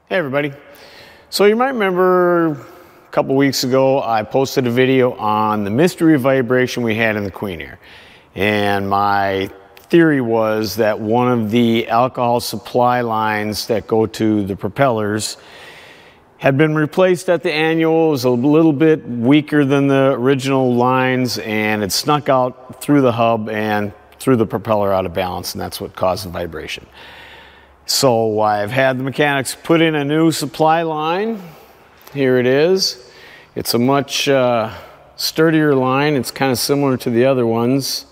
Hey everybody. So you might remember a couple weeks ago I posted a video on the mystery vibration we had in the Queen Air. And my theory was that one of the alcohol supply lines that go to the propellers had been replaced at the annual. It was a little bit weaker than the original lines and it snuck out through the hub and threw the propeller out of balance, and that's what caused the vibration. So I've had the mechanics put in a new supply line. Here it is. It's a much sturdier line. It's kind of similar to the other ones.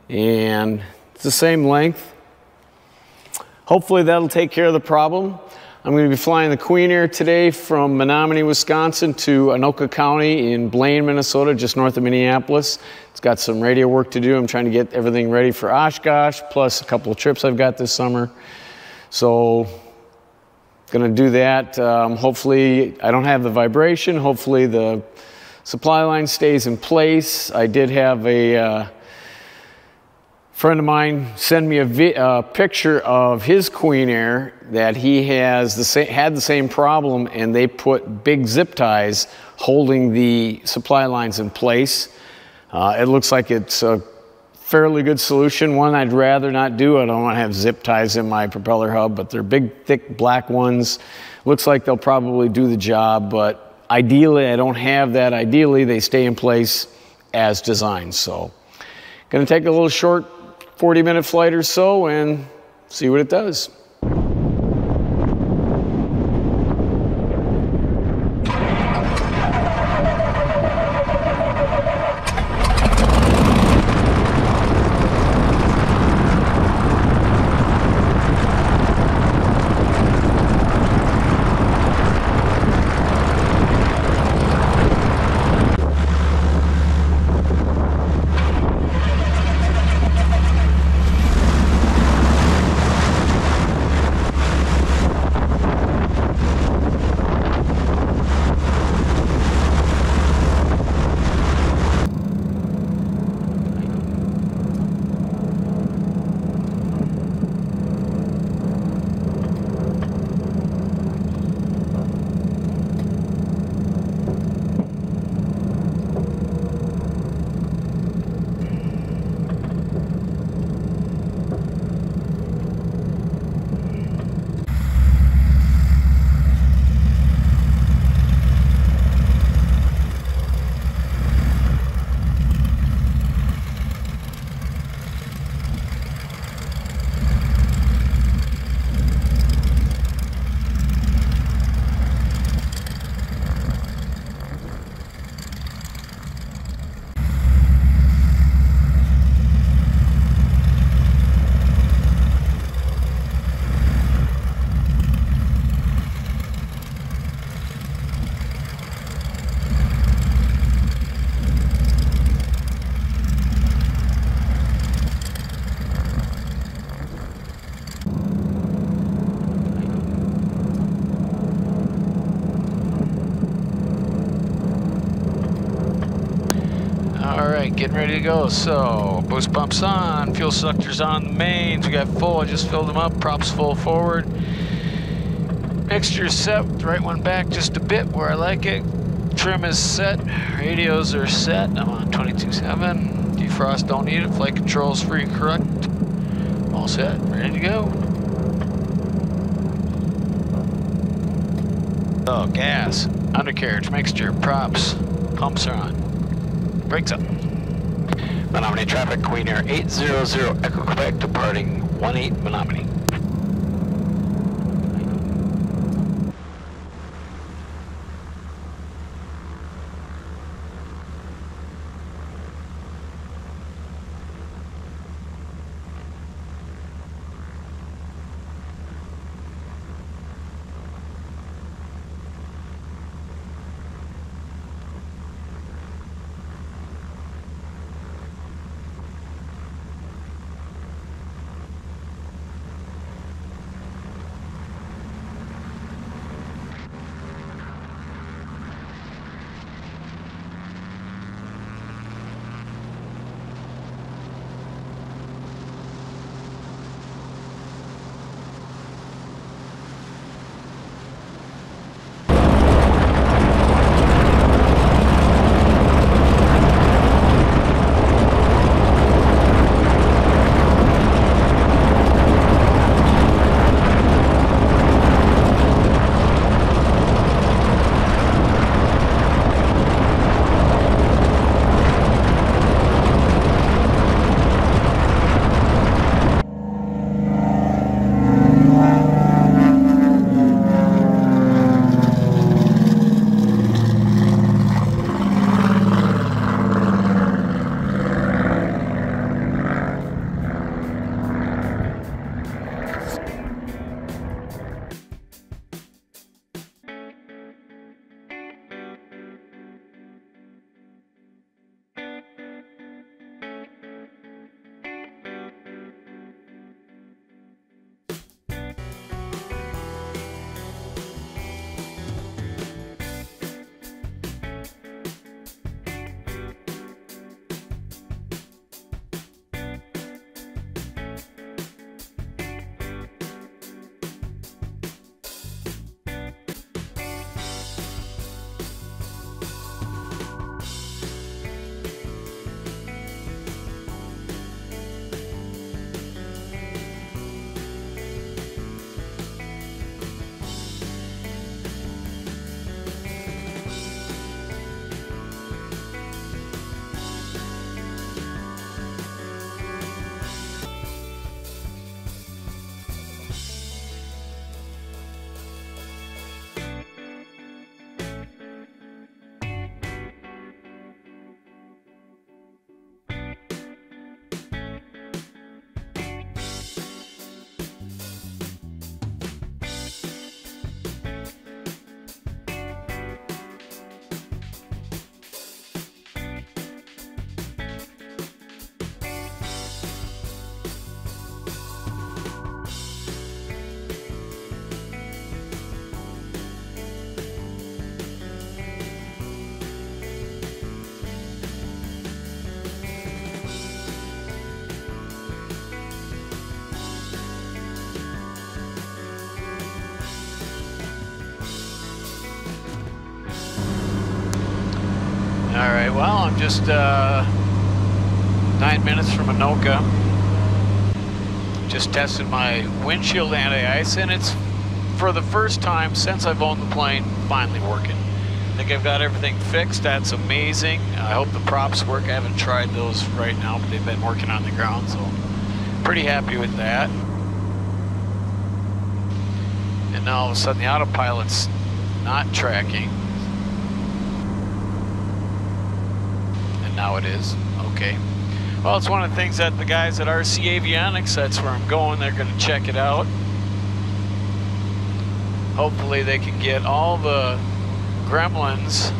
And it's the same length. Hopefully that'll take care of the problem. I'm going to be flying the Queen Air today from Menominee, Wisconsin to Anoka County in Blaine, Minnesota, just north of Minneapolis. It's got some radio work to do. I'm trying to get everything ready for Oshkosh, plus a couple of trips I've got this summer. So, going to do that. Hopefully, I don't have the vibration. Hopefully, the supply line stays in place. I did have a friend of mine send me a picture of his Queen Air that he has had the same problem, and they put big zip ties holding the supply lines in place. It looks like it's a fairly good solution. One I'd rather not do. I don't want to have zip ties in my propeller hub, but they're big, thick, black ones. Looks like they'll probably do the job, but ideally I don't have that. Ideally they stay in place as designed. So going to take a little short 40-minute flight or so and see what it does. Alright, getting ready to go. So, boost pumps on, fuel selectors on the mains. We got full, I just filled them up, props full forward. Mixture set, right one back just a bit where I like it. Trim is set, radios are set. I'm on 22.7. Defrost don't need it, flight controls free, correct. All set, ready to go. So, gas, undercarriage, mixture, props, pumps are on. Brakes up. Menominee traffic, Queen Air 800 Echo Quebec departing 18 Menominee. Alright, well, I'm just 9 minutes from Anoka. Just tested my windshield anti-ice, and it's, for the first time since I've owned the plane, finally working. I think I've got everything fixed. That's amazing. I hope the props work. I haven't tried those right now, but they've been working on the ground, so pretty happy with that. And now all of a sudden the autopilot's not tracking. And now it is. Okay. Well, it's one of the things that the guys at RC Avionics, that's where I'm going, they're going to check it out. Hopefully they can get all the gremlins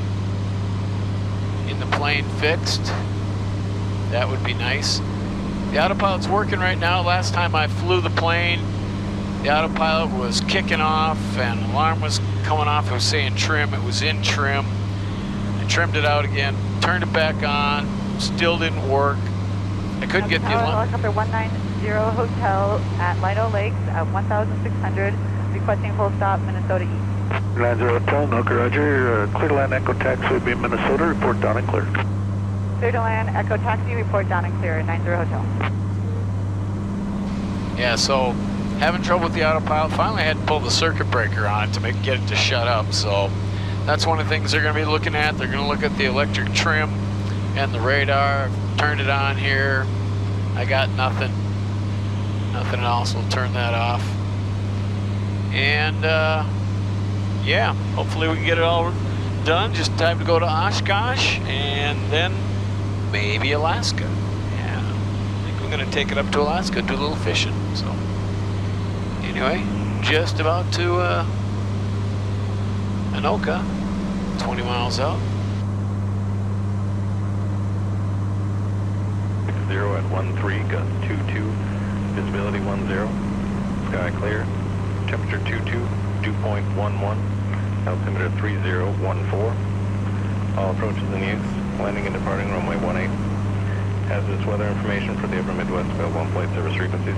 in the plane fixed. That would be nice. The autopilot's working right now. Last time I flew the plane, the autopilot was kicking off and alarm was coming off. It was saying trim. It was in trim. I trimmed it out again, turned it back on, still didn't work. I couldn't get the alarm. Helicopter 190 Hotel at Lido Lakes at 1,600, requesting full stop, Minnesota East. 90 Hotel, Anoka, roger. Clear to land, Echo Taxi would be Minnesota. Report down and clear. Clear to land, Echo Taxi, report down and clear, 90 Hotel. Yeah, so having trouble with the autopilot. Finally I had to pull the circuit breaker on it to get it to shut up. So that's one of the things they're going to be looking at. They're going to look at the electric trim and the radar. Turned it on here. I got nothing. Nothing else. We'll turn that off. And yeah, hopefully we can get it all done. Just time to go to Oshkosh and then maybe Alaska. Yeah, I think we're going to take it up to Alaska, do a little fishing. So anyway, just about to Anoka, 20 miles out. 0 at 13, gust 22, visibility 10, sky clear, temperature 22, dew point 11, altimeter 3014. All approaches in use, landing and departing runway 18. Hazardous weather information for the upper Midwest available on flight service frequencies.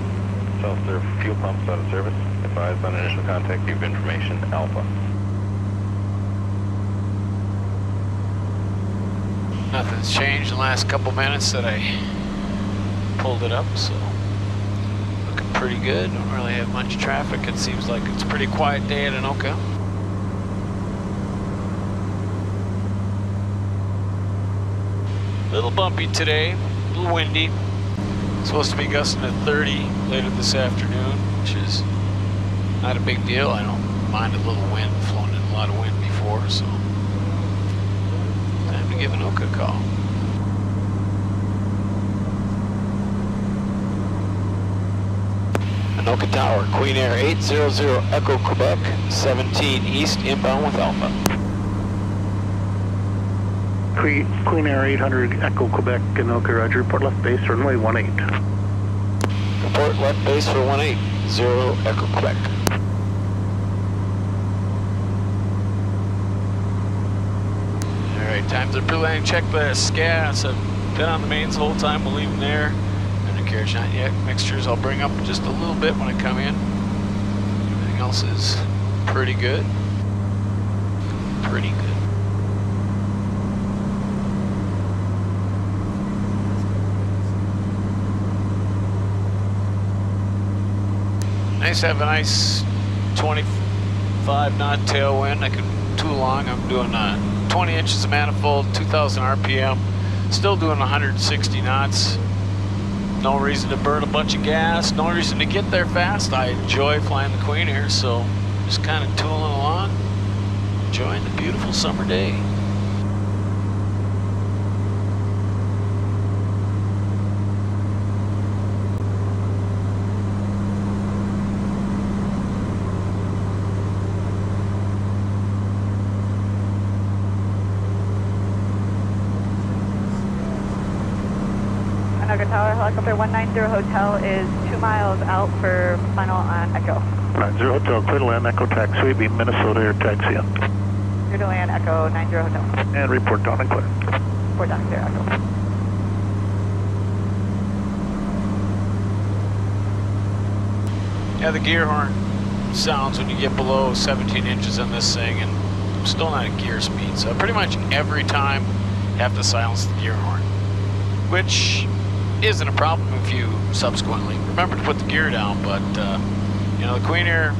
Self-serve fuel pumps out of service. Advised on initial contact, give information Alpha. Nothing's changed in the last couple minutes that I pulled it up, so looking pretty good. Don't really have much traffic. It seems like it's a pretty quiet day at Anoka. A little bumpy today, a little windy. Supposed to be gusting at 30 later this afternoon, which is not a big deal. I don't mind a little wind. Flown in a lot of wind before, so time to give Anoka a call. Anoka Tower, Queen Air 800 Echo Quebec, 17 East, inbound with Alpha. Queen Air 800 Echo Quebec, Anoka, roger. Report left base, runway 18. Report left base for 180 Echo Quebec. Alright, time to pre-landing check the gas. I've been on the mains the whole time, we'll leave them there. Carriage not yet. Mixtures I'll bring up just a little bit when I come in. Everything else is pretty good. Pretty good. Nice to have a nice 25 knot tailwind. I can tool along. I'm doing 20 inches of manifold, 2,000 RPM. Still doing 160 knots. No reason to burn a bunch of gas, no reason to get there fast. I enjoy flying the Queen Air, so just kind of tooling along, enjoying the beautiful summer day. Anoka Tower, helicopter 190 Hotel is 2 miles out for final on Echo. 90 Hotel, clear to land, Echo Taxi, be Minnesota Air Taxi in. Clear to land, Echo 90 Hotel. And report down and clear. Report down and clear, Echo. Yeah, the gear horn sounds when you get below 17 inches on this thing, and I'm still not at gear speed. So pretty much every time have to silence the gear horn, which isn't a problem if you subsequently remember to put the gear down. But you know, the Queen Air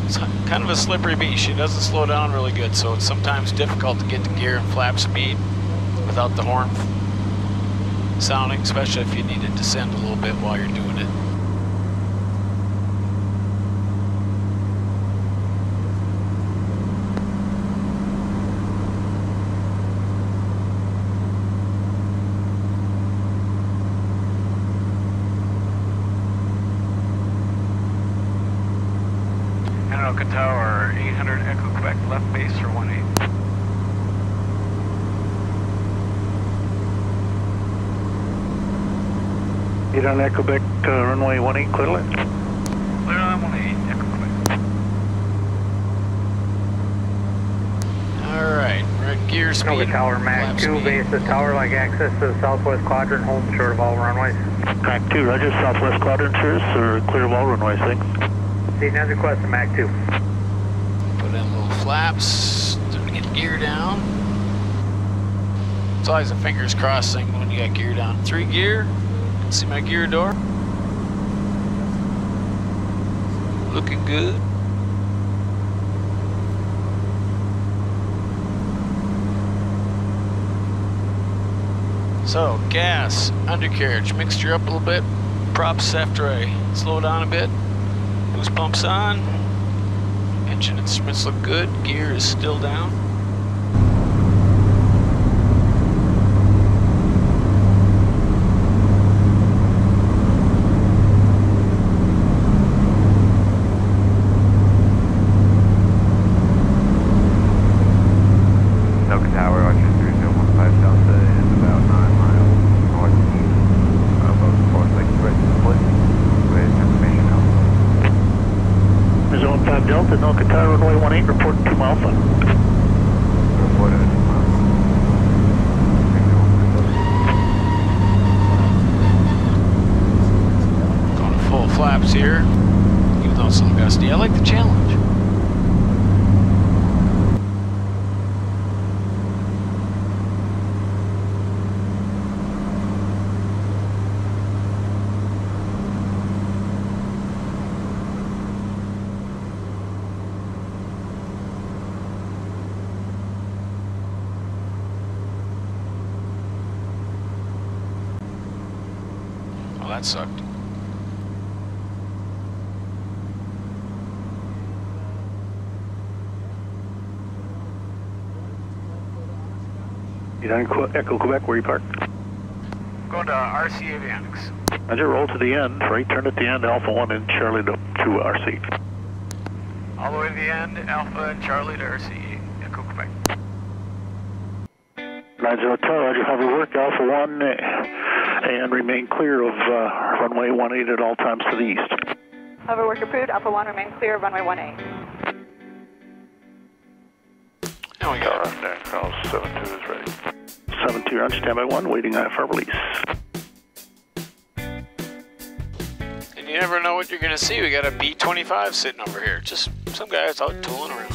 is kind of a slippery beast. She doesn't slow down really good, so it's sometimes difficult to get the gear and flap speed without the horn sounding, especially if you need to descend a little bit while you're doing it. Anoka Tower, 800 Echo Quebec, left base for 18. 800 Echo Quebec, runway 18, clear line. Clear line 18, Echo Quebec. Alright, we're at gear speed. Anoka Tower, Mac 2, base the tower, like access to the southwest quadrant, hold short of all runways. Mac 2, roger, southwest quadrant, sir, or clear of all runways, thanks. See, now request to Mac 2. Put in little flaps to get gear down. It's always a fingers crossed thing when you got gear down. 3 gear. See my gear door? Looking good. So, gas, undercarriage, mixture up a little bit. Props after I slow down a bit. Boost pumps on. Engine instruments look good. Gear is still down. Anoka Tower, Archer 3015 Delta is about 9 miles northeast of Forest Lake Express split with information alpha. Zone 5 Delta, Anoka Tower, runway 18, report 2 Alpha. Report at 2 miles. Going full flaps here, even though it's a little gusty. I like the challenge. Oh, that sucked. Echo Quebec, where you parked? Going to RC Avionics. Roger, roll to the end, right turn at the end, Alpha 1 and Charlie to RC. All the way to the end, Alpha and Charlie to RC, Echo Quebec. Roger, Hotel, Roger, hover work, Alpha 1, and remain clear of runway 18 at all times to the east. Hover work approved. Alpha 1 remains clear of runway 18. And we got it. There, call 72 is ready. 72 on standby 1, waiting for release. And you never know what you're going to see. We got a B-25 sitting over here. Just some guys out tooling around.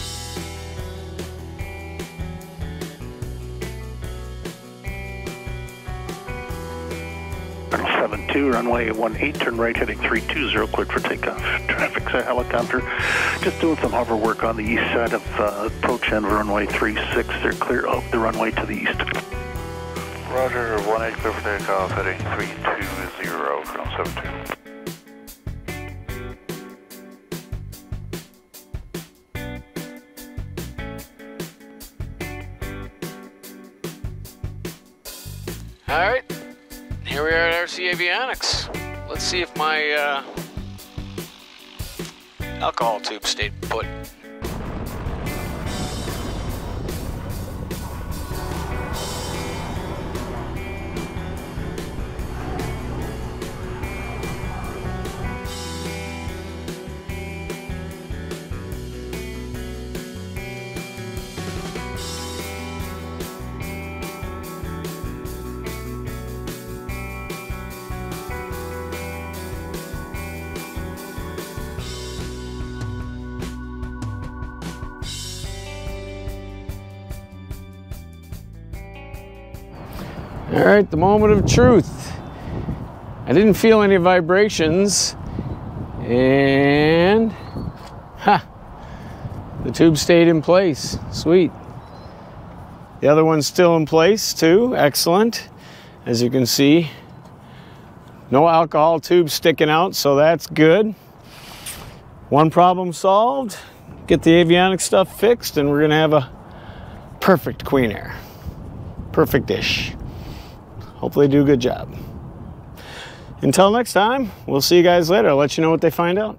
72, runway 18, turn right heading 320, cleared for takeoff. Traffic's a helicopter. Just doing some hover work on the east side of approach end of runway 36. They're clear of the runway to the east. Roger, 18 clear for takeoff, heading 320, ground 72. All right. Here we are at RC Avionics. Let's see if my alcohol tube stayed put. All right, the moment of truth. I didn't feel any vibrations, and the tube stayed in place. Sweet. The other one's still in place too. Excellent. As you can see, no alcohol tube sticking out, so that's good. One problem solved. Get the avionics stuff fixed, and we're gonna have a perfect Queen Air. Perfect-ish. Hopefully do a good job. Until next time, we'll see you guys later. I'll let you know what they find out.